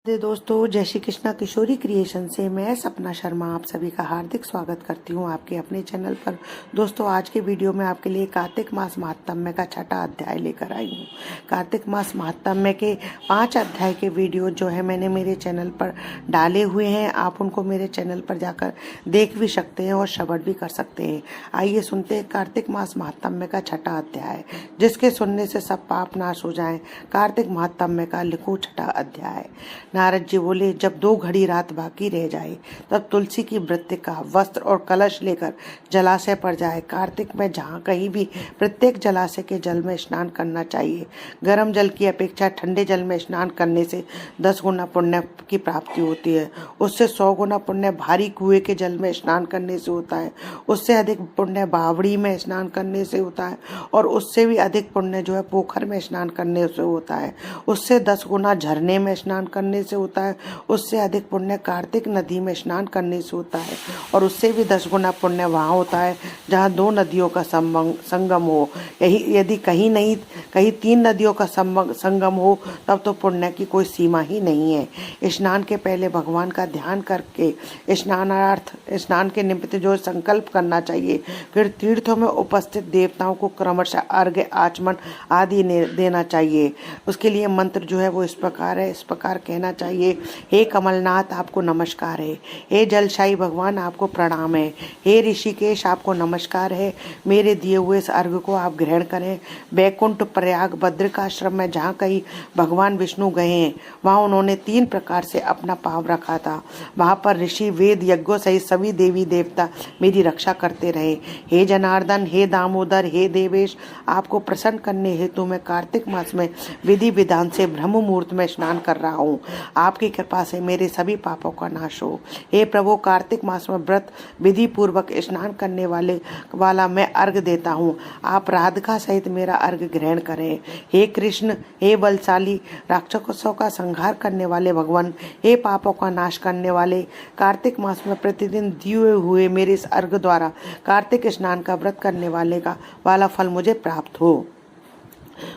दोस्तों, जय श्री कृष्णा किशोरी क्रिएशन से मैं सपना शर्मा आप सभी का हार्दिक स्वागत करती हूँ आपके अपने चैनल पर। दोस्तों, आज के वीडियो में आपके लिए कार्तिक मास महात्म्य का छठा अध्याय लेकर आई हूँ। कार्तिक मास महात्म्य के 5 अध्याय के वीडियो जो है मैंने मेरे चैनल पर डाले हुए हैं। आप उनको मेरे चैनल पर जाकर देख भी सकते हैं और श्रवण भी कर सकते हैं। आइए सुनते हैं कार्तिक मास महात्म्य का छठा अध्याय, जिसके सुनने से सब पाप नाश हो जाए। कार्तिक महात्म्य का लिखो छठा अध्याय। नारद जी बोले, जब 2 घड़ी रात बाकी रह जाए तब तुलसी की मृत्तिका, वस्त्र और कलश लेकर जलाशय पर जाए। कार्तिक में जहाँ कहीं भी प्रत्येक जलाशय के जल में स्नान करना चाहिए। गर्म जल की अपेक्षा ठंडे जल में स्नान करने से 10 गुना पुण्य की प्राप्ति होती है। उससे 100 गुना पुण्य भारी कुएं के जल में स्नान करने से होता है। उससे अधिक पुण्य बावड़ी में स्नान करने से होता है और उससे भी अधिक पुण्य जो है पोखर में स्नान करने से होता है। उससे 10 गुना झरने में स्नान करने से होता है। उससे अधिक पुण्य कार्तिक नदी में स्नान करने से होता है और उससे भी 10 गुना पुण्य वहाँ होता है जहाँ 2 नदियों का संगम हो। यही यदि कहीं 3 नदियों का संगम हो तब तो पुण्य की कोई सीमा ही नहीं है। स्नान के पहले भगवान का ध्यान करके स्नान के निमित्त जो संकल्प करना चाहिए। फिर तीर्थों में उपस्थित देवताओं को क्रमशः अर्घ्य, आचमन आदि देना चाहिए। उसके लिए मंत्र जो है वो इस प्रकार है, इस प्रकार कहना चाहिए। हे कमलनाथ, आपको नमस्कार है। हे जलशाही भगवान, आपको प्रणाम है। हे ऋषिकेश, आपको नमस्कार है। मेरे दिए हुए इस अर्घ्य को आप ग्रहण करें। बैकुंठ, प्रयाग, बद्रिकाश्रम में जहाँ कहीं भगवान विष्णु गए हैं वहाँ उन्होंने 3 प्रकार से अपना पांव रखा था। वहाँ पर ऋषि, वेद, यज्ञों सहित सभी देवी देवता मेरी रक्षा करते रहे। हे जनार्दन, हे दामोदर, हे देवेश, आपको प्रसन्न करने हेतु मैं कार्तिक मास में विधि विधान से ब्रह्म मुहूर्त में स्नान कर रहा हूँ। आपकी कृपा से मेरे सभी पापों का नाश हो। हे प्रभु, कार्तिक मास में व्रत विधि पूर्वक स्नान करने वाला मैं अर्घ्य देता हूँ। आप राधिका सहित मेरा अर्घ्य ग्रहण करें। हे कृष्ण, हे बलशाली, राक्षसों का संहार करने वाले भगवान, हे पापों का नाश करने वाले, कार्तिक मास में प्रतिदिन दिए हुए मेरे इस अर्घ्य द्वारा कार्तिक स्नान का व्रत करने वाला फल मुझे प्राप्त हो।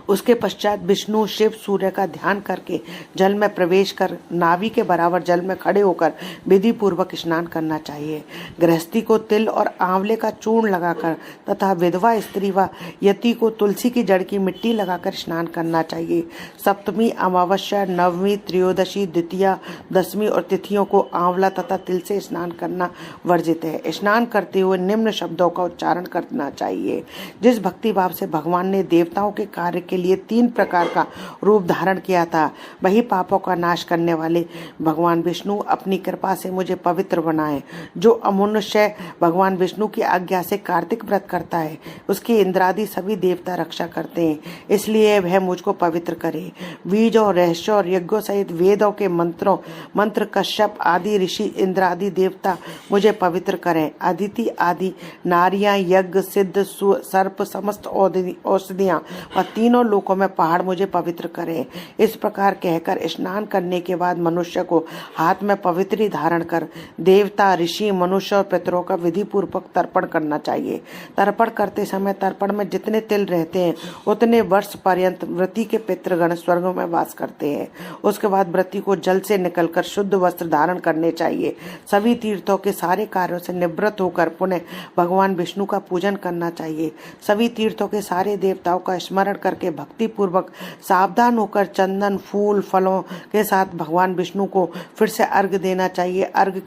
उसके पश्चात विष्णु, शिव, सूर्य का ध्यान करके जल में प्रवेश कर नाभि के बराबर जल में खड़े होकर विधि पूर्वक स्नान करना चाहिए। गृहस्थी को तिल और आंवले का चूर्ण लगाकर तथा विधवा स्त्री व यति को तुलसी की जड़ की मिट्टी लगाकर स्नान करना चाहिए। सप्तमी, अमावस्या, नवमी, त्रयोदशी, द्वितीया, दशमी और तिथियों को आंवला तथा तिल से स्नान करना वर्जित है। स्नान करते हुए निम्न शब्दों का उच्चारण करना चाहिए। जिस भक्ति भाव से भगवान ने देवताओं के कार्य के लिए 3 प्रकार का रूप धारण किया था, वही पापों का नाश करने वाले भगवान विष्णु अपनी कृपा से मुझे पवित्र बनाए। जो अमनुष्य भगवान विष्णु की आज्ञा से कार्तिक व्रत करता है उसके इंद्रादि सभी देवता रक्षा करते हैं, इसलिए वह मुझको पवित्र करे। बीज और रहस्य और यज्ञों सहित वेदों के मंत्र कश्यप आदि ऋषि, इंद्रादि देवता मुझे पवित्र करें। अदिति आदि नारियां, यज्ञ, सिद्ध, सर्प, समस्त औषधियां और 3 लोकों में पहाड़ मुझे पवित्र करें। इस प्रकार कहकर स्नान करने के बाद मनुष्य को हाथ में पवित्री धारण कर देवता, ऋषि, मनुष्य और पितरों का विधि पूर्वक तर्पण करना चाहिए। तर्पण करते समय तर्पण में जितने तिल रहते हैं उतने वर्ष पर्यंत व्रती के पितृगण स्वर्ग में वास करते हैं। उसके बाद व्रती को जल से निकलकर शुद्ध वस्त्र धारण करने चाहिए। सभी तीर्थों के सारे कार्यों से निवृत्त होकर पुनः भगवान विष्णु का पूजन करना चाहिए। सभी तीर्थों के सारे देवताओं का स्मरण करके भक्ति पूर्वक सावधान होकर चंदन, फूल, फलों के साथ भगवान विष्णु को फिर से अर्घ्य देना चाहिए। अर्घ्य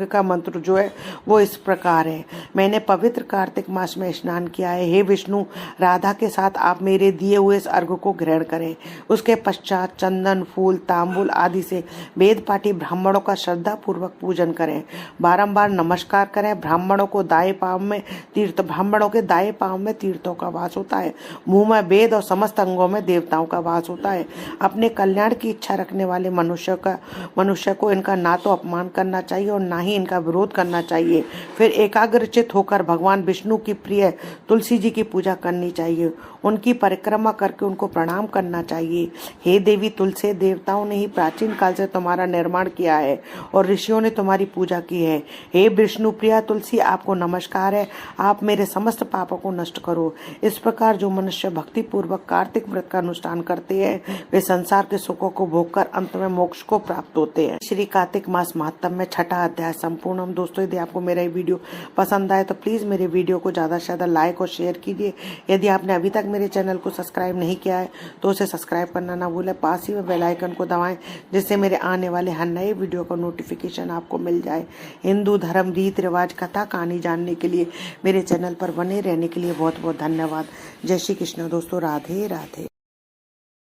का मंत्र जो है वो इस प्रकार है। मैंने पवित्र कार्तिक मास में स्नान किया है। हे विष्णु, राधा के साथ आप मेरे दिए हुए इस अर्घ्य को ग्रहण करें। उसके पश्चात चंदन, फूल, तांबूल आदि से वेद पाठी ब्राह्मणों का श्रद्धा पूर्वक पूजन करें। बारंबार नमस्कार करें। ब्राह्मणों के दाएं पांव में तीर्थों का वास होता है। मुंह में वेद और समस्त अंगों में देवताओं का वास होता है। अपने कल्याण की इच्छा रखने वाले मनुष्य को इनका ना तो अपमान करना चाहिए और ना ही इनका विरोध करना चाहिए। फिर एकाग्रचित होकर भगवान विष्णु की प्रिय तुलसी जी की पूजा करनी चाहिए। उनकी परिक्रमा करके उनको प्रणाम करना चाहिए। हे देवी तुलसी, देवताओं ने ही प्राचीन काल से तुम्हारा निर्माण किया है और ऋषियों ने तुम्हारी पूजा की है। हे विष्णु प्रिया तुलसी, आपको नमस्कार है। आप मेरे समस्त पापों को नष्ट करो। इस प्रकार जो मनुष्य मनुष्य भक्ति पूर्वक कार्तिक व्रत का अनुष्ठान करते हैं वे संसार के सुखों को भोगकर अंत में मोक्ष को प्राप्त होते हैं। श्री कार्तिक मास महात्म्य में छठा अध्याय संपूर्ण। दोस्तों यदि आपको मेरा ये वीडियो पसंद आए तो प्लीज मेरे वीडियो को ज्यादा से ज्यादा लाइक और शेयर कीजिए। यदि आपने अभी तक मेरे चैनल को सब्सक्राइब नहीं किया है तो उसे सब्सक्राइब करना ना भूलें। पास ही में बेल आइकन को दबाएं जिससे मेरे आने वाले हर नए वीडियो का नोटिफिकेशन आपको मिल जाए। हिंदू धर्म, रीत रिवाज, कथा कहानी जानने के लिए मेरे चैनल पर बने रहने के लिए बहुत बहुत धन्यवाद। जय श्री कृष्ण दोस्तों, राधे राधे।